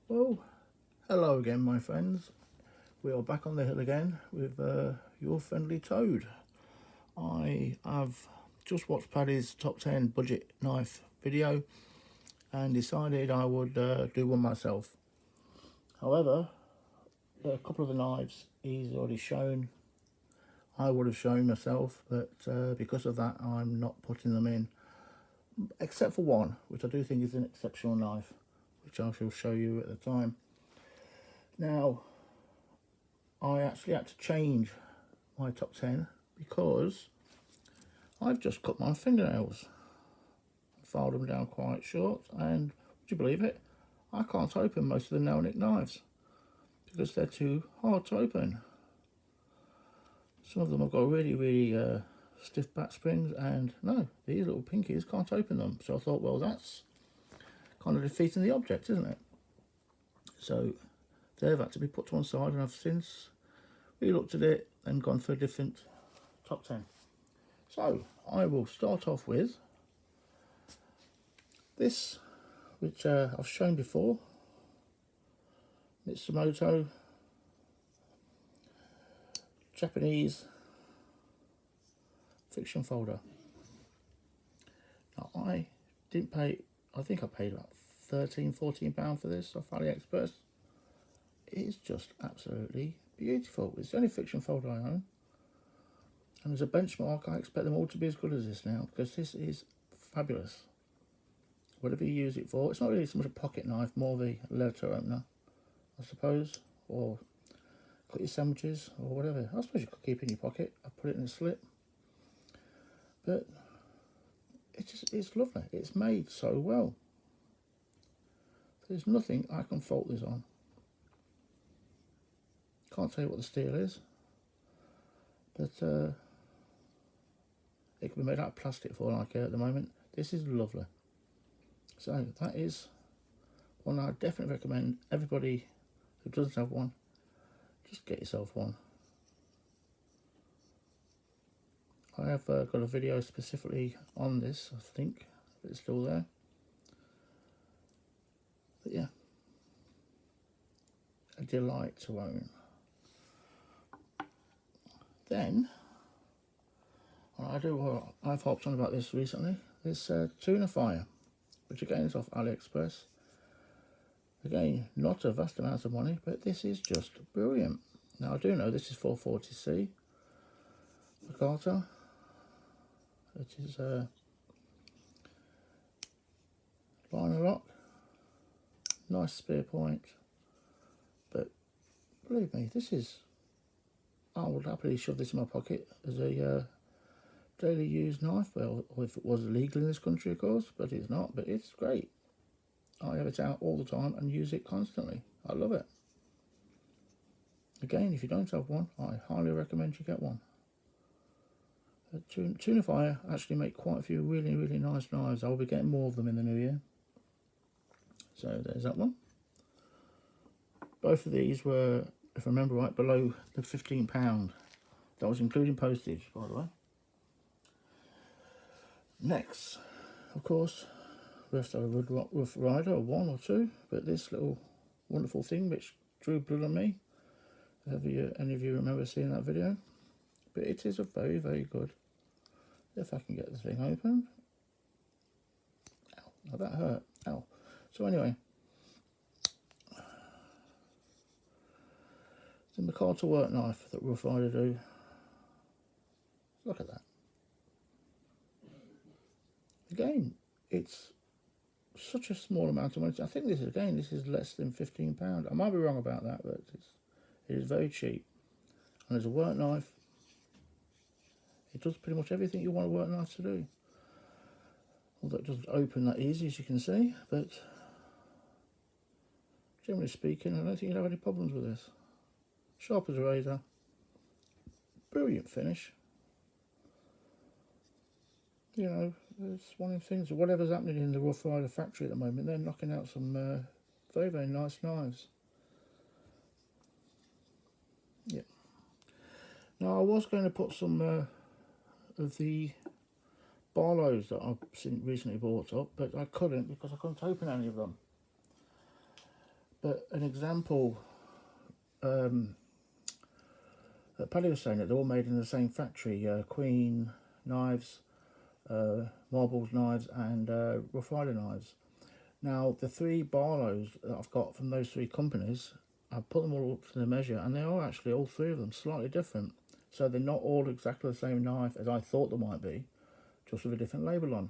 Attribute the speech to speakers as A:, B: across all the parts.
A: Well, hello again, my friends. We are back on the hill again with your friendly Toad. I have just watched Paddy's top 10 budget knife video and decided I would do one myself. However, a couple of the knives he's already shown, I would have shown myself, but because of that, I'm not putting them in, except for one, which I do think is an exceptional knife, which I shall show you at the time. Now, I actually had to change my top 10 because I've just cut my fingernails, filed them down quite short, and would you believe it, I can't open most of the nail nick knives because they're too hard to open. Some of them have got really stiff back springs, and no, these little pinkies can't open them. So I thought, well, that's kind of defeating the object, isn't it? So they've had to be put to one side, and I've since re-looked at it and gone for a different top 10. So I will start off with this, which I've shown before, Mitsumoto Japanese fiction folder. Now I didn't pay, I think I paid about £13–14 for this off AliExpress. It is just absolutely beautiful. It's the only fiction folder I own, and as a benchmark I expect them all to be as good as this now, because this is fabulous. Whatever you use it for, it's not really so much a pocket knife, more of a letter opener, I suppose, or cut your sandwiches or whatever. I suppose you could keep it in your pocket. I put it in a slip, but it's lovely. It's made so well. There's nothing I can fault this on. Can't tell you what the steel is, but it can be made out of plastic for all I care at the moment. This is lovely. So that is one I definitely recommend everybody who doesn't have one, just get yourself one. I have got a video specifically on this, I think, if it's still there. But yeah, a delight to own. Then, I've hopped on about this recently, this tuna fire, which again is off AliExpress. Again, not a vast amount of money, but this is just brilliant. Now I do know this is 440C Makata. It is liner lock, nice spear point, but believe me, this is, I would happily shove this in my pocket as a daily used knife. Well, if it was legal in this country, of course, but it's not. But it's great. I have it out all the time and use it constantly. I love it. Again, if you don't have one, I highly recommend you get one. Tuna Fire actually make quite a few really nice knives. I'll be getting more of them in the new year. So there's that one. Both of these were, if I remember right, below the £15. That was including postage, by the way. Next, of course, we have to have a Rough Rider, or one or two, but this little wonderful thing which drew blood on me, if any of you remember seeing that video, but it is a very good, if I can get the thing open. Ow, now that hurt, ow. So anyway, the Makata work knife that Rough Rider do. Look at that. Again, it's such a small amount of money. I think this is less than £15. I might be wrong about that, but it is very cheap. And as a work knife, it does pretty much everything you want a work knife to do. Although it doesn't open that easy, as you can see, but generally speaking, I don't think you'll have any problems with this. Sharp as a razor. Brilliant finish. You know, it's one of the things, whatever's happening in the Rough Rider factory at the moment, they're knocking out some very nice knives. Yeah. Now I was going to put some of the Barlows that I've recently bought up, but I couldn't because I couldn't open any of them. But an example, Paddy was saying that they're all made in the same factory, Queen knives, Marbles knives and Rough Rider knives. Now the 3 Barlows that I've got from those 3 companies, I've put them all up to the measure, and they are actually all 3 of them slightly different. So they're not all exactly the same knife as I thought they might be, just with a different label on.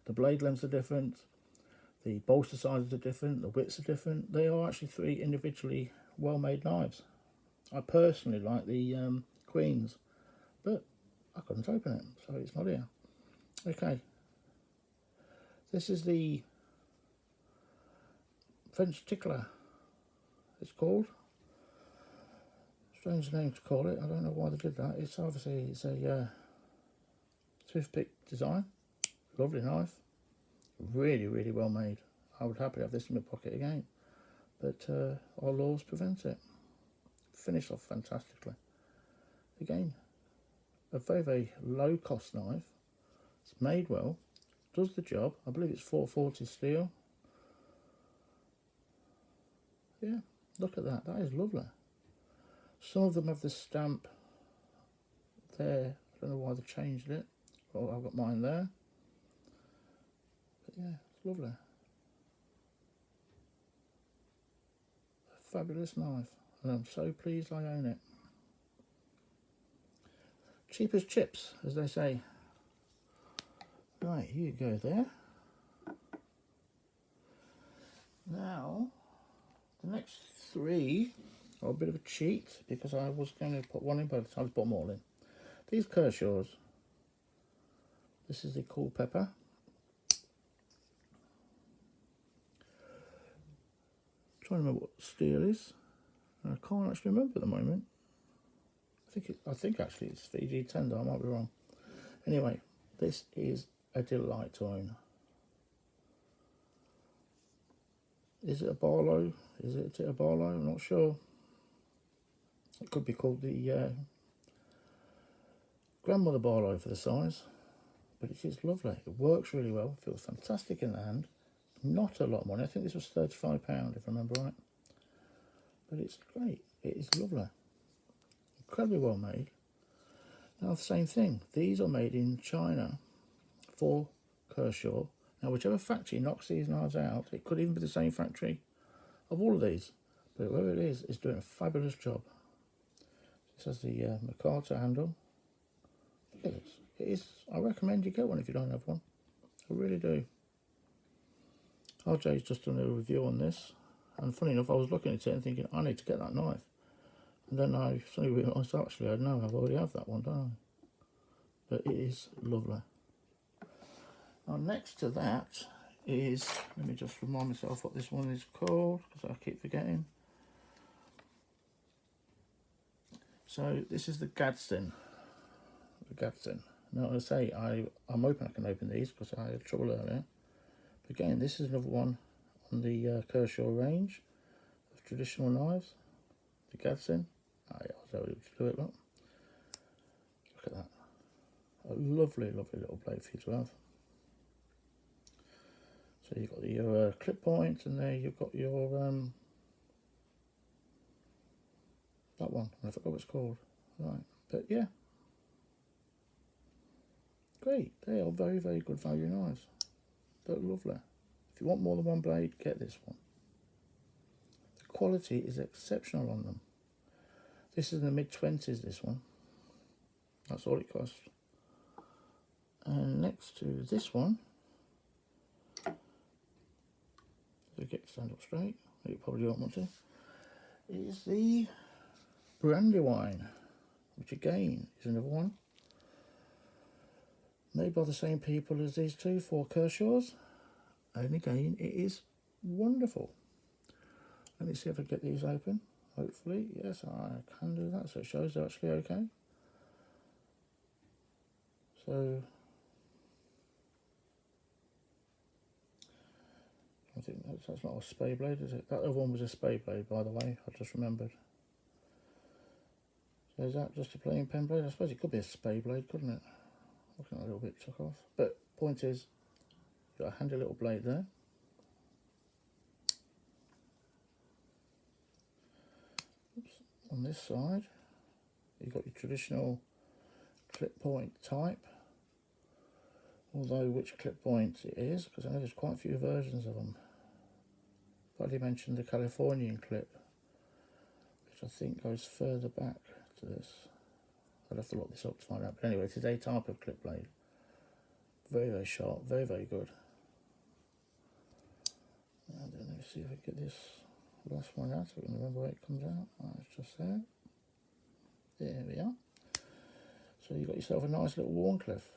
A: The blade lengths are different, the bolster sizes are different, the widths are different. They are actually 3 individually well-made knives. I personally like the Queens, but I couldn't open it, so it's not here. Okay, this is the French Tickler, it's called. Strange name to call it, I don't know why they did that. It's obviously, it's a toothpick design. Lovely knife, really well made. I would happily have this in my pocket again, but our laws prevent it. Finished off fantastically. Again, a very low cost knife. It's made well, does the job. I believe it's 440 steel. Yeah, look at that, that is lovely. Some of them have the stamp there. I don't know why they've changed it. Well, I've got mine there. But yeah, it's lovely. A fabulous knife, and I'm so pleased I own it. Cheap as chips, as they say. Right, here you go there. Now, the next 3 are a bit of a cheat, because I was going to put one in, but I put them all in. These Kershaws. This is the Cool Pepper. Trying to remember what steel is. I can't actually remember at the moment. I think actually it's VG10, though I might be wrong. Anyway, this is a delight to own. Is it a Barlow? Is it a Barlow? I'm not sure. It could be called the grandmother Barlow for the size, but it is lovely. It works really well. Feels fantastic in the hand. Not a lot of money. I think this was £35 if I remember right. But it's great. It is lovely. Incredibly well made. Now the same thing. These are made in China for Kershaw. Now whichever factory knocks these knives out, it could even be the same factory of all of these, but whoever it is doing a fabulous job. This has the MacArthur handle. Look at this. It is. I recommend you get one if you don't have one. I really do. RJ's just done a review on this, and funny enough, I was looking at it and thinking, I need to get that knife. And then I suddenly realised, actually, I know I've already have that one, don't I? But it is lovely. Now, next to that is, let me just remind myself what this one is called, because I keep forgetting. So, this is the Gadsden. Now, I say, I'm hoping I can open these, because I had trouble earlier. But again, this is another one on the Kershaw range of traditional knives. The Gadsden. I was able to do it, look. Look at that. A lovely little blade for you to have. So you've got your clip point, and there you've got your that one. I forgot what it's called. Right, but yeah, great. They are very good value knives. They're lovely. If you want more than one blade, get this one. The quality is exceptional on them. This is in the mid-20s. This one. That's all it costs. And next to this one. Get to stand up straight, you probably don't want to, is the Brandywine, which again is another one made by the same people as these 2 for Kershaws, and again it is wonderful. Let me see if I get these open. Hopefully, yes, I can do that, so it shows they're actually okay. So I think that's not a spay blade, is it? That other one was a spay blade, by the way, I just remembered. So is that just a plain pen blade? I suppose it could be a spay blade, couldn't it? Looking a little bit took off. But point is, you've got a handy little blade there. on this side, you've got your traditional clip point type, although which clip point it is, because I know there's quite a few versions of them. Paddy mentioned the Californian clip, which I think goes further back to this. I'd have to look this up to find out, but anyway, it is a type of clip blade. Very, very sharp, very, very good. And then let me see if I can get this last one out so we can remember where it comes out. Oh, it's just there. There we are. So you've got yourself a nice little Warncliffe.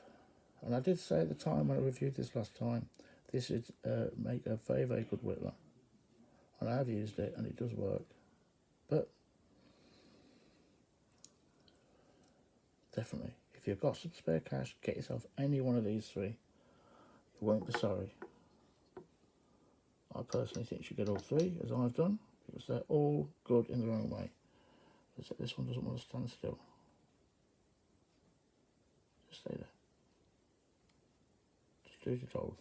A: And I did say at the time when I reviewed this last time, this would make a very, very good whittler. And I have used it and it does work. But definitely, if you've got some spare cash, get yourself any one of these three. You won't be sorry. I personally think you should get all three, as I've done, because they're all good in their own way. Except this one doesn't want to stand still. Just stay there. Just do as you're told.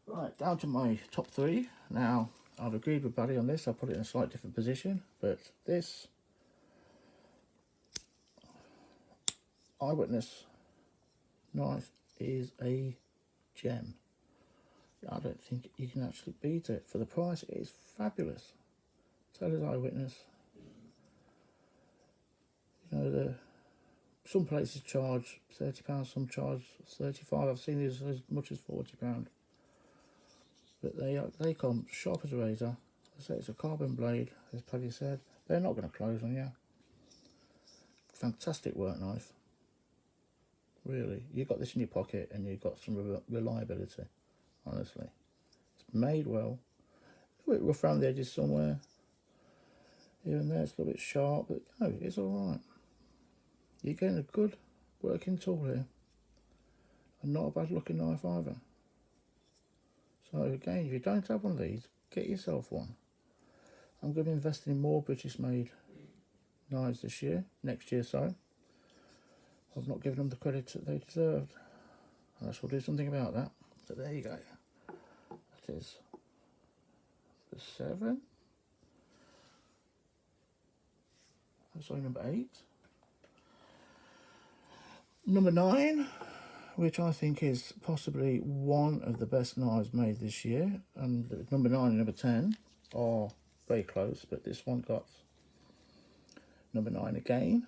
A: Right, down to my top three. Now, I've agreed with Buddy on this. I'll put it in a slightly different position, but this Eyewitness knife is a gem. I don't think you can actually beat it. For the price, it is fabulous. Taylor's Eyewitness. You know, some places charge £30, some charge £35. I've seen these as much as £40. But they come sharp as a razor. I say it's a carbon blade, as Paddy said. They're not going to close on you. Fantastic work knife. Really, you've got this in your pocket and you've got some reliability. Honestly, it's made well. A bit rough around the edges somewhere. Here and there, it's a little bit sharp, but no, it's all right. You're getting a good working tool here, and not a bad looking knife either. So again, if you don't have one of these, get yourself one. I'm going to be investing in more British made knives this year, next year, sorry. I've not given them the credit that they deserved. I shall do something about that. So there you go. That is the 7. Sorry, number 8. Number 9, which I think is possibly one of the best knives made this year. And number 9 and number 10 are very close, but this one got number 9 again.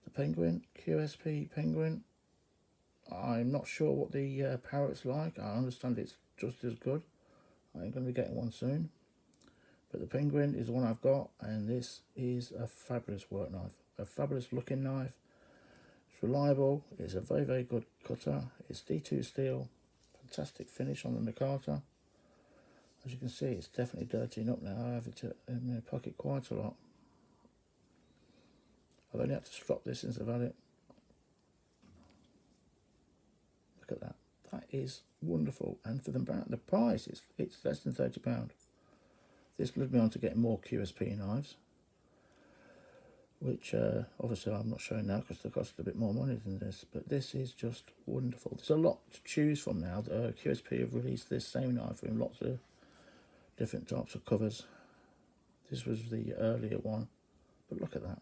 A: The Penguin, QSP Penguin. I'm not sure what the Parrot's like. I understand it's just as good. I'm going to be getting one soon. But the Penguin is the one I've got, and this is a fabulous work knife. A fabulous looking knife. It's reliable. It's a very, very good cutter. It's D2 steel. Fantastic finish on the Nakata. As you can see, it's definitely dirtying up now. I have it in my pocket quite a lot. I've only had to strop this since I've had it. Look at that. That is wonderful. And for the price, it's less than £30. This led me on to getting more QSP knives, which obviously I'm not showing now because they cost a bit more money than this, but this is just wonderful. There's a lot to choose from now. QSP have released this same knife in lots of different types of covers. This was the earlier one, but look at that.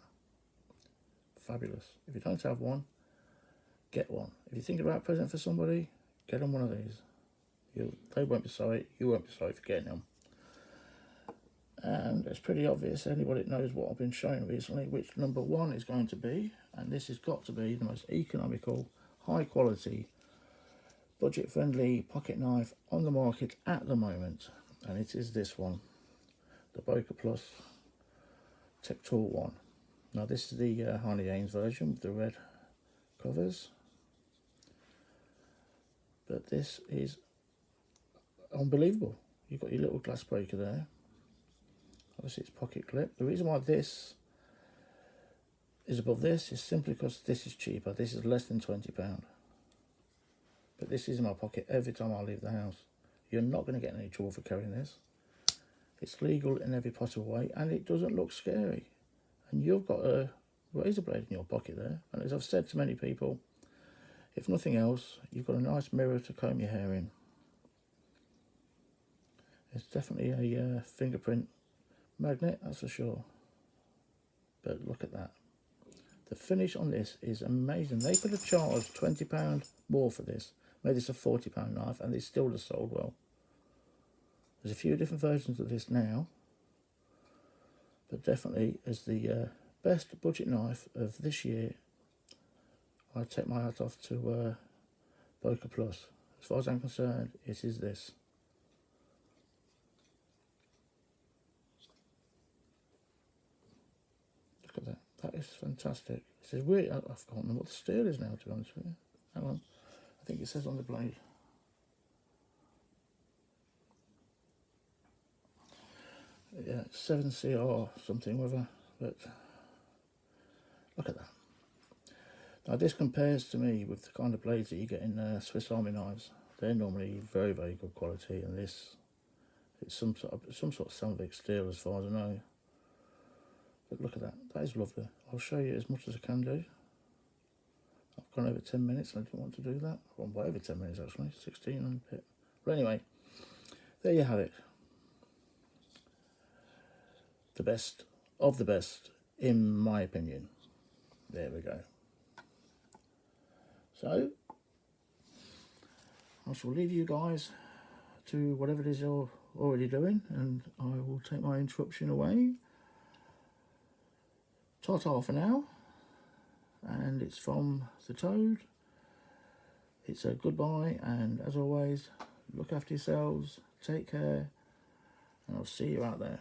A: Fabulous. If you don't have one, get one. If you're thinking about a present for somebody, get them one of these. They won't be sorry, you won't be sorry for getting them. And it's pretty obvious, anybody that knows what I've been showing recently, which number 1 is going to be, and this has got to be the most economical, high quality, budget friendly pocket knife on the market at the moment, and it is this one, the Bokeh Plus Tech Tool one. Now this is the Harney Haynes version with the red covers, but this is unbelievable. You've got your little glass breaker there. Obviously it's pocket clip. The reason why this is above this is simply because this is cheaper. This is less than £20. But this is in my pocket every time I leave the house. You're not going to get in any trouble for carrying this. It's legal in every possible way, and it doesn't look scary. And you've got a razor blade in your pocket there. And as I've said to many people, if nothing else, you've got a nice mirror to comb your hair in. It's definitely a fingerprint magnet, that's for sure. But look at that. The finish on this is amazing. They could have charged £20 more for this, made this a £40 knife, and they still have sold well. There's a few different versions of this now, but definitely as the best budget knife of this year, I take my hat off to Boca Plus. As far as I'm concerned, it is this. Look at that. That is fantastic. This is weird. I've forgotten what the steel is now, to be honest with you. Hang on. I think it says on the blade. Yeah, 7CR something, whether, but look at that. Now this compares to me with the kind of blades that you get in Swiss Army knives. They're normally very, very good quality, and this, it's some sort of Salvik steel as far as I know. But look at that, that is lovely. I'll show you as much as I can do. I've gone over 10 minutes and I didn't want to do that. Well, by over 10 minutes actually, 16 and a bit. But anyway, there you have it. The best of the best, in my opinion. There we go. So, I shall leave you guys to whatever it is you're already doing, and I will take my interruption away. Ta-ta for now, and it's from the Toad. It's a goodbye, and as always, look after yourselves, take care, and I'll see you out there.